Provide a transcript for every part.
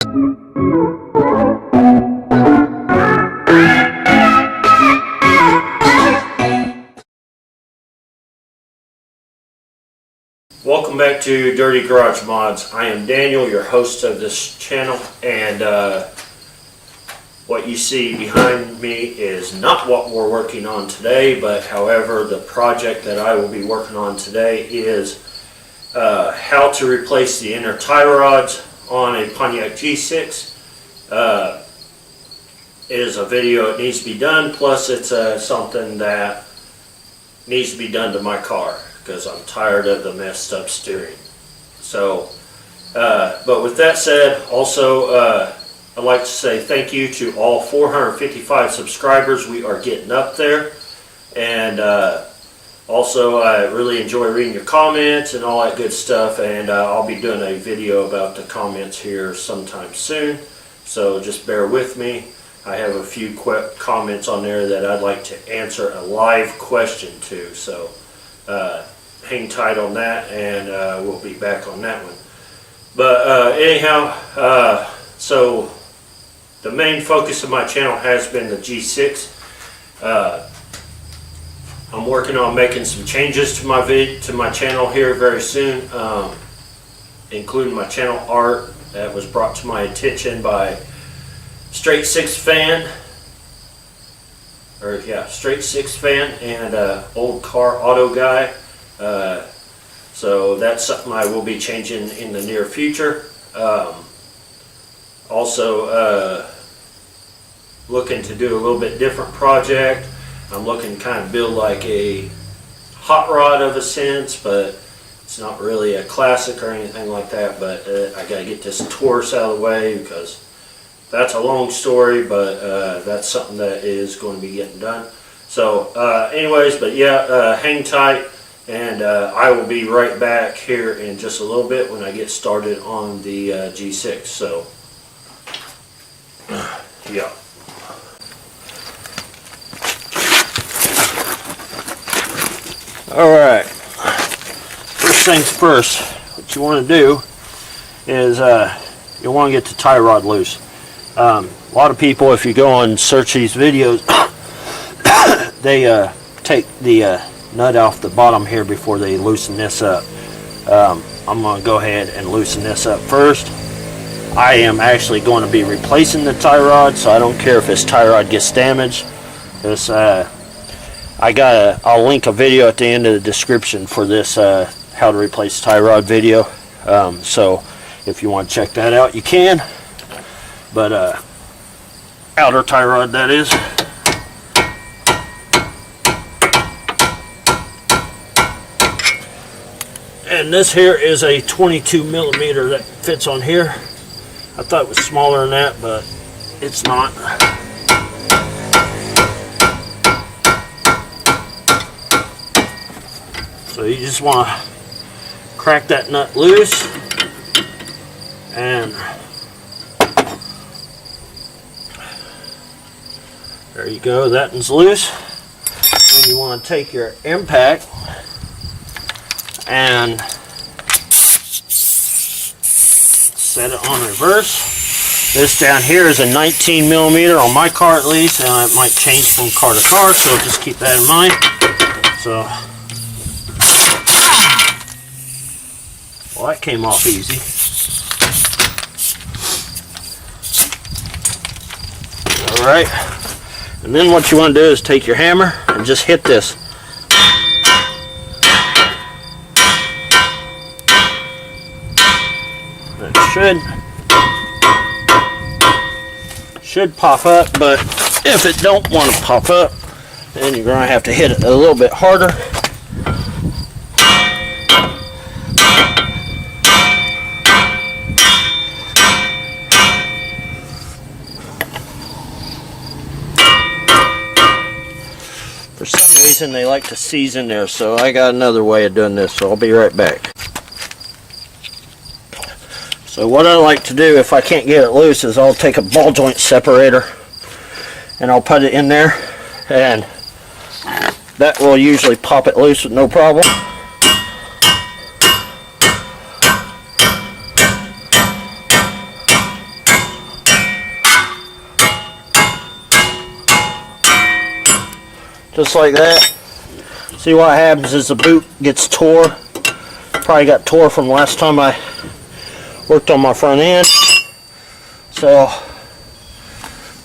Welcome back to Dirty Garage Mods. I am Daniel, your host of this channel, and what you see behind me is not what we're working on today, but however the project that I will be working on today is how to replace the inner tie rods on a Pontiac G6. It is a video that needs to be done, plus it's something that needs to be done to my car because I'm tired of the messed up steering. So, but with that said, also I'd like to say thank you to all 455 subscribers. We are getting up there, and also I really enjoy reading your comments and all that good stuff, and I'll be doing a video about the comments here sometime soon, so just bear with me. I have a few comments on there that I'd like to answer a live question to, so hang tight on that, and we'll be back on that one. But anyhow, so the main focus of my channel has been the G6. I'm working on making some changes to my channel here very soon, including my channel art that was brought to my attention by Straight Six Fan, and Old Car Auto Guy. So that's something I will be changing in the near future. Also looking to do a little bit different project. I'm looking to kind of build like a hot rod of a sense, but it's not really a classic or anything like that. But I gotta get this Taurus out of the way because that's a long story, but that's something that is going to be getting done. So anyways, but yeah, hang tight, and I will be right back here in just a little bit when I get started on the G6. So yeah. Alright, first things first, what you want to do is you want to get the tie rod loose. A lot of people, if you go and search these videos, they take the nut off the bottom here before they loosen this up. I'm going to go ahead and loosen this up first. I am actually going to be replacing the tie rod, so I don't care if this tie rod gets damaged. This I'll link a video at the end of the description for this how to replace tie rod video. So if you want to check that out, you can. But outer tie rod, that is. And this here is a 22 millimeter that fits on here. I thought it was smaller than that, but it's not. So you just want to crack that nut loose, and there you go, that one's loose. And you want to take your impact and set it on reverse. This down here is a 19 millimeter on my car at least, and it might change from car to car, so just keep that in mind. So, well, that came off easy. Alright, and then what you want to do is take your hammer and just hit this. That should pop up, but if it don't want to pop up, then you're going to have to hit it a little bit harder. For some reason they like to season there, so I got another way of doing this, so I'll be right back. So what I like to do if I can't get it loose is I'll take a ball joint separator and I'll put it in there, and that will usually pop it loose with no problem. just like that. See, what happens is the boot gets tore. Probably got tore from the last time I worked on my front end. So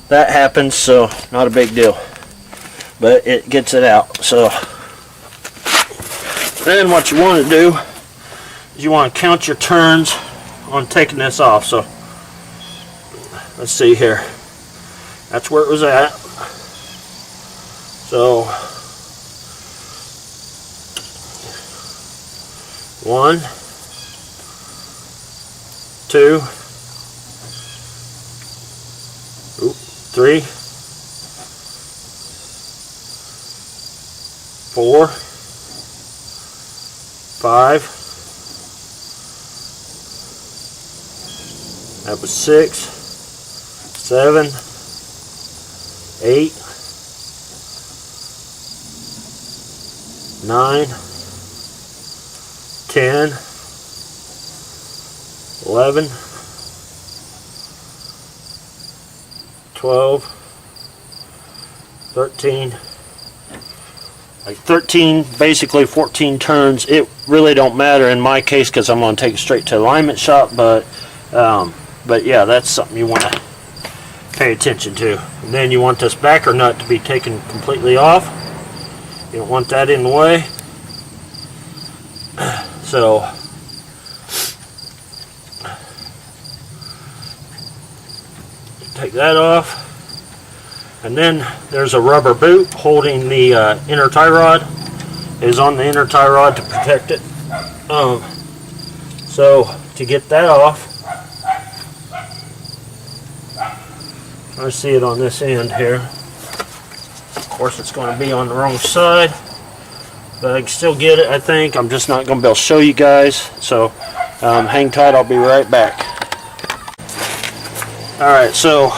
that happens, so not a big deal. But it gets it out. So then what you want to do is you want to count your turns on taking this off. So let's see here. That's where it was at. So 1, 2, 3, 4, 5. That was 6, 7, 8, 9, 10, 11, 12, 13, like 13, basically 14 turns. It really don't matter in my case because I'm going to take it straight to alignment shop, but yeah, that's something you want to pay attention to. And then you want this backer nut to be taken completely off. You don't want that in the way. So take that off. And then there's a rubber boot holding the inner tie rod. It is on the inner tie rod to protect it. So to get that off, I see it on this end here. Of course it's going to be on the wrong side, but I can still get it, I think. I'm just not going to be able to show you guys. So hang tight, I'll be right back. Alright, so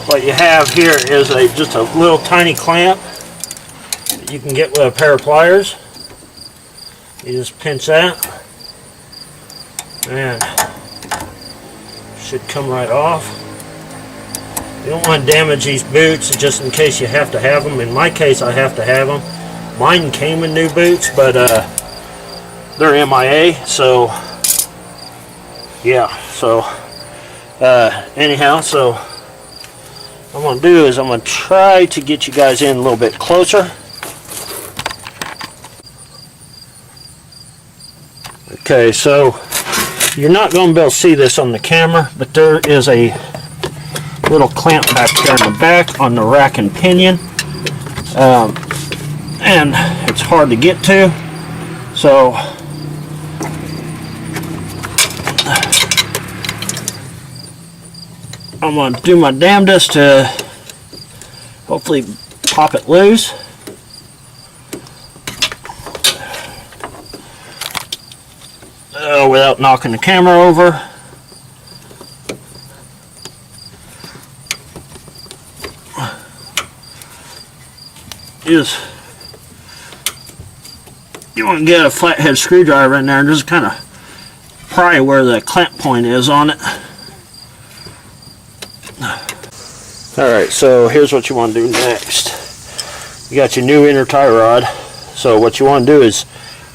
what you have here is just a little tiny clamp that you can get with a pair of pliers. You just pinch that and it should come right off. You don't want to damage these boots just in case you have to have them. In my case, I have to have them. Mine came in new boots, but they're MIA, so yeah. So anyhow, so what I'm going to do is I'm going to try to get you guys in a little bit closer. Okay, so you're not going to be able to see this on the camera, but there is a little clamp back there in the back on the rack and pinion. And it's hard to get to. So I'm going to do my damnedest to hopefully pop it loose. Without knocking the camera over. You want to get a flathead screwdriver in there and just kind of pry where the clamp point is on it. Alright, so here's what you want to do next. You got your new inner tie rod. So what you want to do is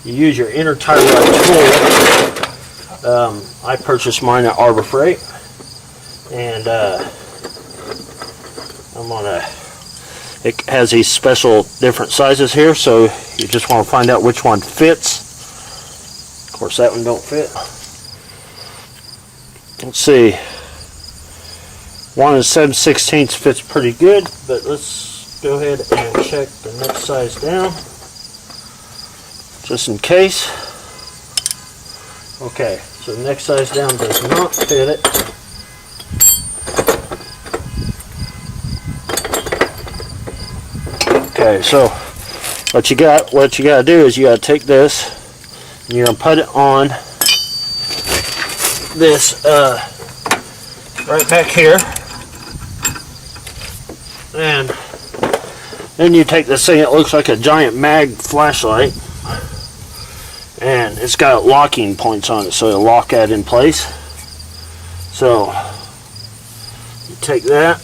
you use your inner tie rod tool. I purchased mine at Arbor Freight. And it has these special different sizes here, so you just want to find out which one fits. Of course that one don't fit. Let's see. 1 7/16 fits pretty good, but let's go ahead and check the next size down, just in case. Okay, so the next size down does not fit it. Okay, so what you got to do is you got to take this and you're going to put it on this right back here, and then you take this thing. It looks like a giant mag flashlight, and it's got locking points on it, so it'll lock that in place. So you take that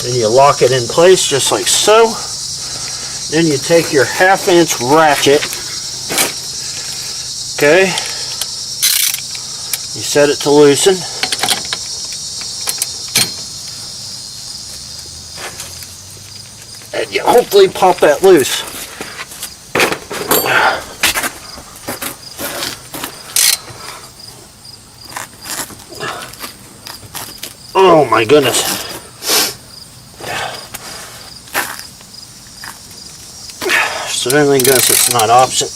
Then you lock it in place just like so. Then you take your 1/2-inch ratchet, okay, you set it to loosen, and you hopefully pop that loose. Oh my goodness. Certainly guess it's not opposite.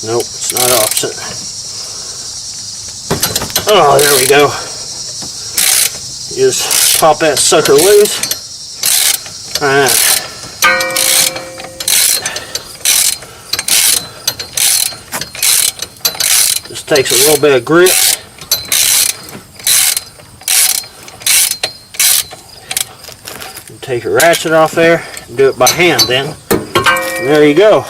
Nope, it's not opposite. Oh, there we go. You just pop that sucker loose. Just takes a little bit of grip. Take your ratchet off there and do it by hand then. And there you go.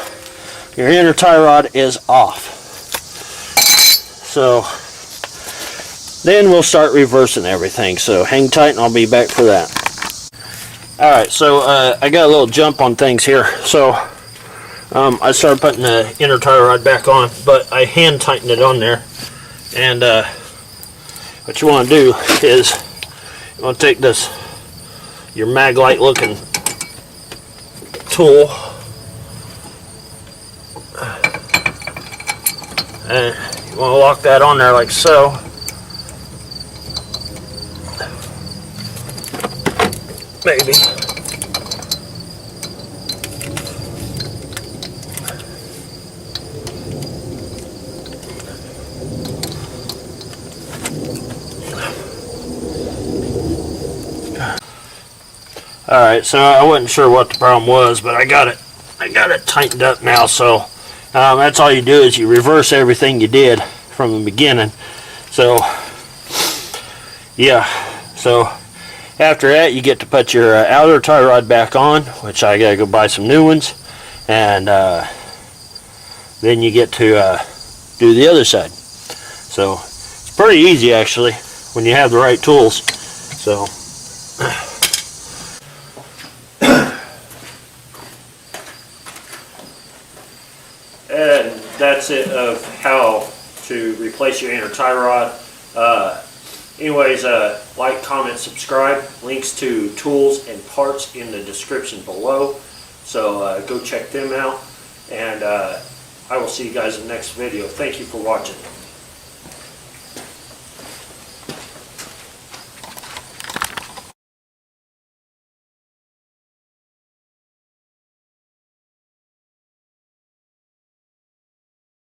Your inner tie rod is off. So then we'll start reversing everything. So hang tight and I'll be back for that. Alright, so I got a little jump on things here. So I started putting the inner tie rod back on, but I hand tightened it on there. And what you want to do is you want to take this, your mag-light looking tool, and you want to lock that on there like so. Maybe. Alright, so I wasn't sure what the problem was, but I got it tightened up now. So that's all you do is you reverse everything you did from the beginning. So yeah, so after that you get to put your outer tie rod back on, which I gotta go buy some new ones, and then you get to do the other side. So it's pretty easy actually when you have the right tools. So and that's it of how to replace your inner tie rod. Anyways, like, comment, subscribe. Links to tools and parts in the description below. So go check them out. And I will see you guys in the next video. Thank you for watching.